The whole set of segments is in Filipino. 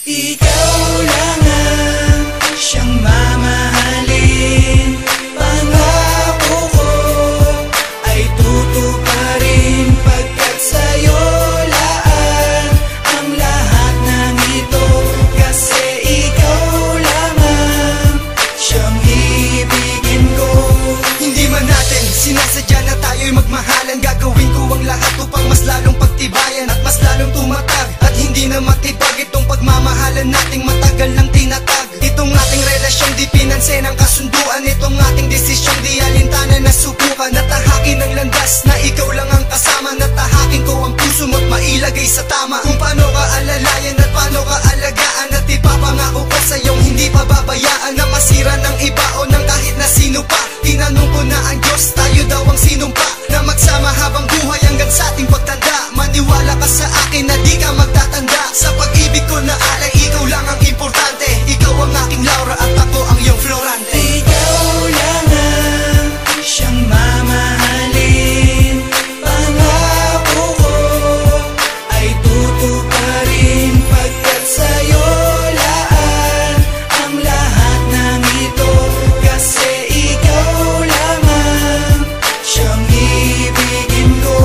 Ikaw lang ang siyang mamahalin. Pangako ko ay tutuparin, pagkat sa'yo laan ang lahat ng ito. Kasi ikaw lang ang siyang ibigin ko. Hindi man natin sinasadya na tayo'y magmahalan, gagawin ko ang lahat upang mas lalong pagtibayan at mas lalong tumatag, at hindi na matibag itong pagmamahalan nating matagal nang tinatag. Itong ating relasyong di pinansin ang kasunduan, itong ating desisyong di alintana na subukan. At tahakin ang landas na ikaw lang ang kasama, na tahakin ko ang puso mo't mailagay sa tama. Kung paano ka alalayan at paano ka alagaan, at ipapangako ko sa'yong hindi pababayaan na masira ng iba o ng kahit na sino pa. Tinanong ko na ang Diyos, tayo daw ang sinumpa, na magsama habang buhay hanggang sa ating pagtanda. Maniwala ka sa akin na di ka magtatanda. Sa pag-ibig ko na alay, ikaw lang ang importante. Ikaw ang aking Laura at ako ang iyong Florante. Ikaw lang ang siyang mamahalin. Pangako ko ay tutuparin, pagkat sa'yo laan ang lahat ng ito. Kasi ikaw lang ang siyang ibigin ko.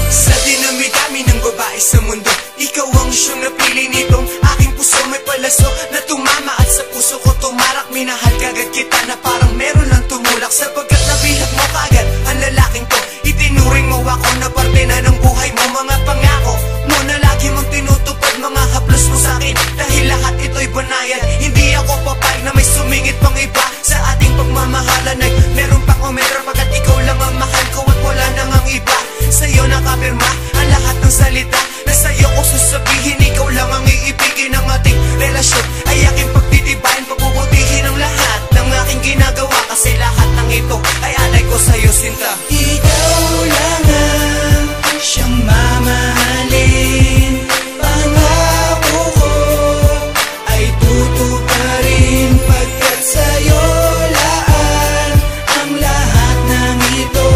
Sa dinami-dami ng babae sa mundo, ikaw ang siyang napili nitong aking puso. May palaso na tumama at sa puso ko tumarak. Minahal kagad kita na parang meron lang tumulak, sapagkat nabilag mo kagad ang lalaking to. Itinuring mo ako na parte na ng buhay mo. Mga pangako mo na lagi mong tinutupad, mga haplos mo sa'kin, dahil lahat ito'y banayad. Hindi ako papayag na may sumingit pang iba sa ating pagmamahalan. Ay meron pang umera, pagkat ikaw lang ang mahal ko at wala nang ang iba. Sa'yo nakapirma ang lahat ng salita, na sa'yo ko sasabihin, ikaw lang ang iibigin. Ang ating relasyon ay aking pagtitibayin, pabubutihin ang lahat ng aking ginagawa. Kasi lahat ng ito ay alay ko sa'yo, sinta. Ikaw lang ang siyang mamahalin. Pangako ko ay tutuparin, pagkat sa'yo laan ang lahat ng ito.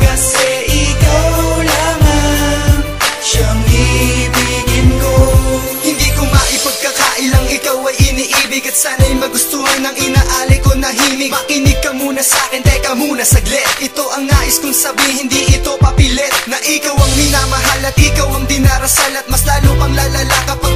Kasi ikaw lang ang siyang ibigin ko. Hindi ko maipagkakailang ikaw ay iniibig, at sana'y magustuhan ng inaalay ko na himig. Makinig ka muna sa'kin, teka muna saglit. Ito ang nais kong sabihin, hindi ito papilit, na ikaw ang minamahal at ikaw ang dinarasal, at mas lalo pang lalala kapag